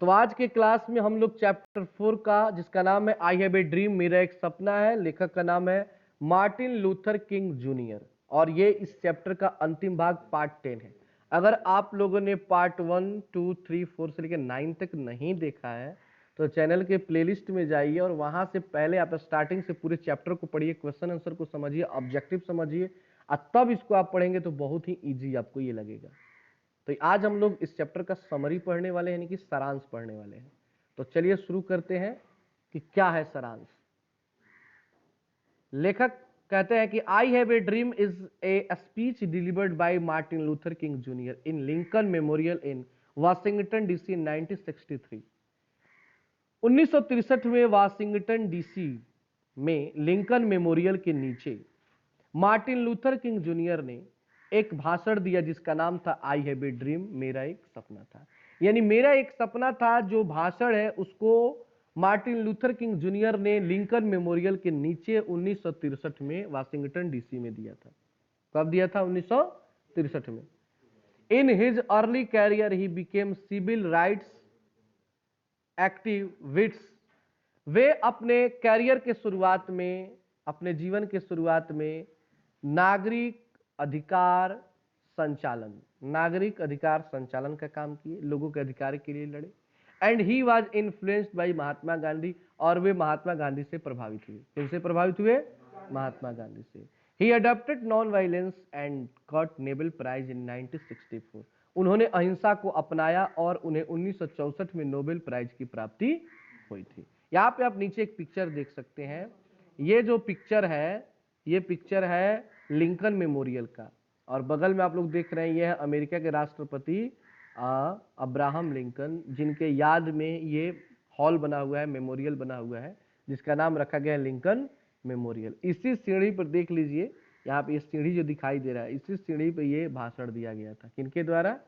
तो आज के क्लास में हम लोग चैप्टर 4 का, जिसका नाम है आई हैव ए ड्रीम, मेरा एक सपना है, लेखक का नाम है मार्टिन लूथर किंग जूनियर, और ये इस चैप्टर का अंतिम भाग पार्ट 10 है। अगर आप लोगों ने पार्ट 1, 2, 3, 4 से लेकर 9 तक नहीं देखा है तो चैनल के प्लेलिस्ट में जाइए और वहां से पहले आप स्टार्टिंग से पूरे चैप्टर को पढ़िए, क्वेश्चन आंसर को समझिए, ऑब्जेक्टिव समझिए, और तब इसको आप पढ़ेंगे तो बहुत ही ईजी आपको ये लगेगा। तो आज हम लोग इस चैप्टर का समरी पढ़ने वाले हैं, यानी कि सारांश पढ़ने वाले हैं। तो चलिए शुरू करते हैं कि क्या है सारांश। लेखक कहते हैं कि I have a dream is a speech delivered by Martin Luther king junior in Lincoln memorial in Washington DC 1963। 1963 में वाशिंगटन डीसी में लिंकन मेमोरियल के नीचे मार्टिन लूथर किंग जूनियर ने एक भाषण दिया जिसका नाम था आई हैव ए ड्रीम, मेरा एक सपना था। यानी मेरा एक सपना था, जो भाषण है उसको मार्टिन लूथर किंग जूनियर ने लिंकन मेमोरियल के नीचे 1963 में वाशिंगटन डीसी में दिया था। कब दिया था? 1963 में। In his early career he became civil rights activist. वे अपने कैरियर के शुरुआत में, अपने जीवन के शुरुआत में नागरिक अधिकार संचालन का काम किए, लोगों के अधिकार के लिए लड़े। And he was influenced by Mahatma Gandhi, और वे महात्मा गांधी से प्रभावित हुए। किनसे प्रभावित हुए? महात्मा गांधी से। He adopted non violence and got Nobel prize in 1964। उन्होंने अहिंसा को अपनाया और उन्हें 1964 में नोबेल प्राइज की प्राप्ति हुई थी। यहाँ पे आप नीचे एक पिक्चर देख सकते हैं। ये जो पिक्चर है, ये पिक्चर है लिंकन मेमोरियल का, और बगल में आप लोग देख रहे हैं ये है अमेरिका के राष्ट्रपति अब्राहम लिंकन, जिनके याद में ये हॉल बना हुआ है, मेमोरियल बना हुआ है, जिसका नाम रखा गया है लिंकन मेमोरियल। इसी सीढ़ी पर देख लीजिए, यहाँ पे ये सीढ़ी जो दिखाई दे रहा है, इसी सीढ़ी पे ये भाषण दिया गया था। किनके द्वारा?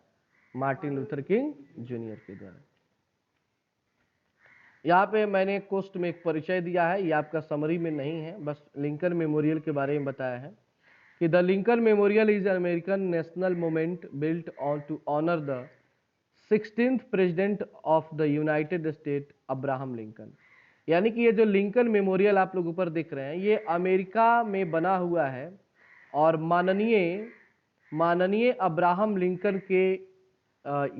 मार्टिन लूथर किंग जूनियर के द्वारा। यहाँ पे मैंने कोस्ट में एक परिचय दिया है, ये आपका समरी में नहीं है, बस लिंकन मेमोरियल के बारे में बताया है कि the Lincoln Memorial is an American national moment built on to honour the 16th president of the United State Abraham Lincoln. यानी कि ये जो लिंकन मेमोरियल आप लोग ऊपर देख रहे हैं, ये अमेरिका में बना हुआ है और माननीय अब्राहम लिंकन के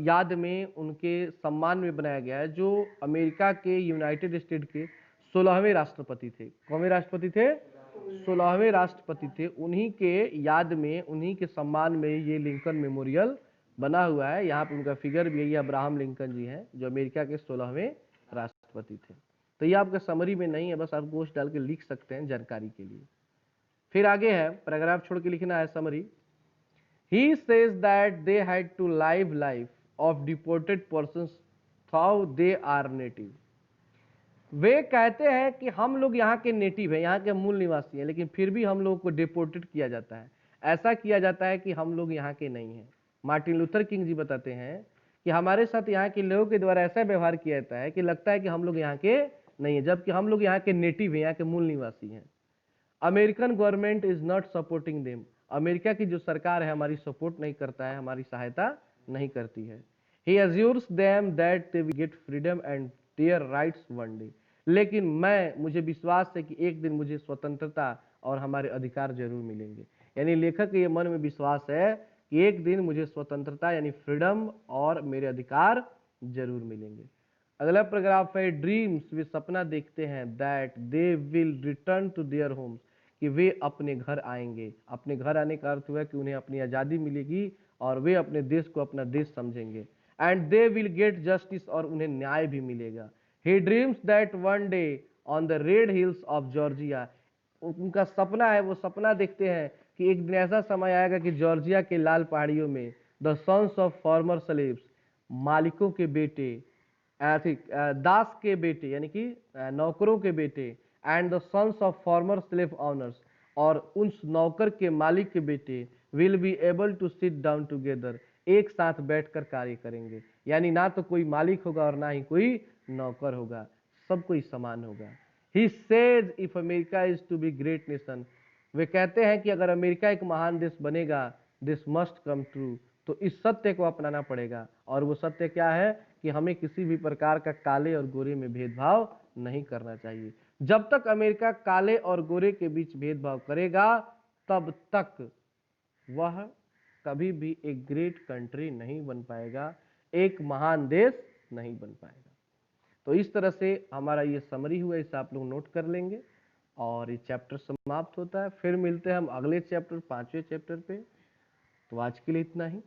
याद में, उनके सम्मान में बनाया गया है, जो अमेरिका के यूनाइटेड स्टेट के 16वें राष्ट्रपति थे। कौन राष्ट्रपति थे? 16वें राष्ट्रपति थे। उन्हीं के याद में, उन्हीं के सम्मान में ये लिंकन मेमोरियल बना हुआ है। यहाँ पे उनका फिगर भी यही अब्राहम लिंकन जी हैं, जो अमेरिका के 16वें राष्ट्रपति थे। तो ये आपका समरी में नहीं है, बस आप गोश्त डाल के लिख सकते हैं जानकारी के लिए। फिर आगे है, पैराग्राफ छोड़ के लिखना है summary. He says that they had to live life of deported persons though they are native. वे कहते हैं कि हम लोग यहाँ के नेटिव हैं, यहाँ के मूल निवासी हैं, लेकिन फिर भी हम लोगों को डिपोर्टेड किया जाता है। ऐसा किया जाता है कि हम लोग यहाँ के नहीं हैं। मार्टिन लूथर किंग जी बताते हैं कि हमारे साथ यहाँ के लोगों के द्वारा ऐसा व्यवहार किया जाता है कि लगता है कि हम लोग यहाँ के नहीं है, जबकि हम लोग यहाँ के नेटिव हैं, यहाँ के मूल निवासी हैं। American government is not supporting them. America की जो सरकार है हमारी सपोर्ट नहीं करता है, हमारी सहायता नहीं करती है। He assures them that they will get freedom and their rights one day. लेकिन मुझे विश्वास है कि एक दिन मुझे स्वतंत्रता और हमारे अधिकार जरूर मिलेंगे। यानी लेखक के ये मन में विश्वास है कि एक दिन मुझे स्वतंत्रता यानी फ्रीडम और मेरे अधिकार जरूर मिलेंगे। अगला पैराग्राफ है ड्रीम्स, वे सपना देखते हैं, that they will return to their homes, कि वे अपने घर आएंगे। अपने घर आने का अर्थ हुआ कि उन्हें अपनी आज़ादी मिलेगी और वे अपने देश को अपना देश समझेंगे। And they will get justice, और उन्हें न्याय भी मिलेगा। He dreams that one day on the red hills of Georgia, उनका सपना है, वो सपना देखते हैं कि एक दिन ऐसा समय आएगा कि जॉर्जिया के लाल पहाड़ियों में the sons of former slaves, मालिकों के बेटे, दास के बेटे यानी कि नौकरों के बेटे, and the sons of former slave owners, और उस नौकर के मालिक के बेटे, will be able to sit down together, एक साथ बैठकर कार्य करेंगे। यानी ना तो कोई मालिक होगा और ना ही कोई नौकर होगा, सब कोई समान होगा। He says if America is to be great nation, वे कहते हैं कि अगर अमेरिका एक महान देश बनेगा, दिस मस्ट कम ट्रू, तो इस सत्य को अपनाना पड़ेगा। और वो सत्य क्या है कि हमें किसी भी प्रकार का काले और गोरे में भेदभाव नहीं करना चाहिए। जब तक अमेरिका काले और गोरे के बीच भेदभाव करेगा तब तक वह कभी भी एक ग्रेट कंट्री नहीं बन पाएगा, एक महान देश नहीं बन पाएगा। तो इस तरह से हमारा ये समरी हुआ, इसे आप लोग नोट कर लेंगे और ये चैप्टर समाप्त होता है। फिर मिलते हैं हम अगले चैप्टर 5वें चैप्टर पे। तो आज के लिए इतना ही।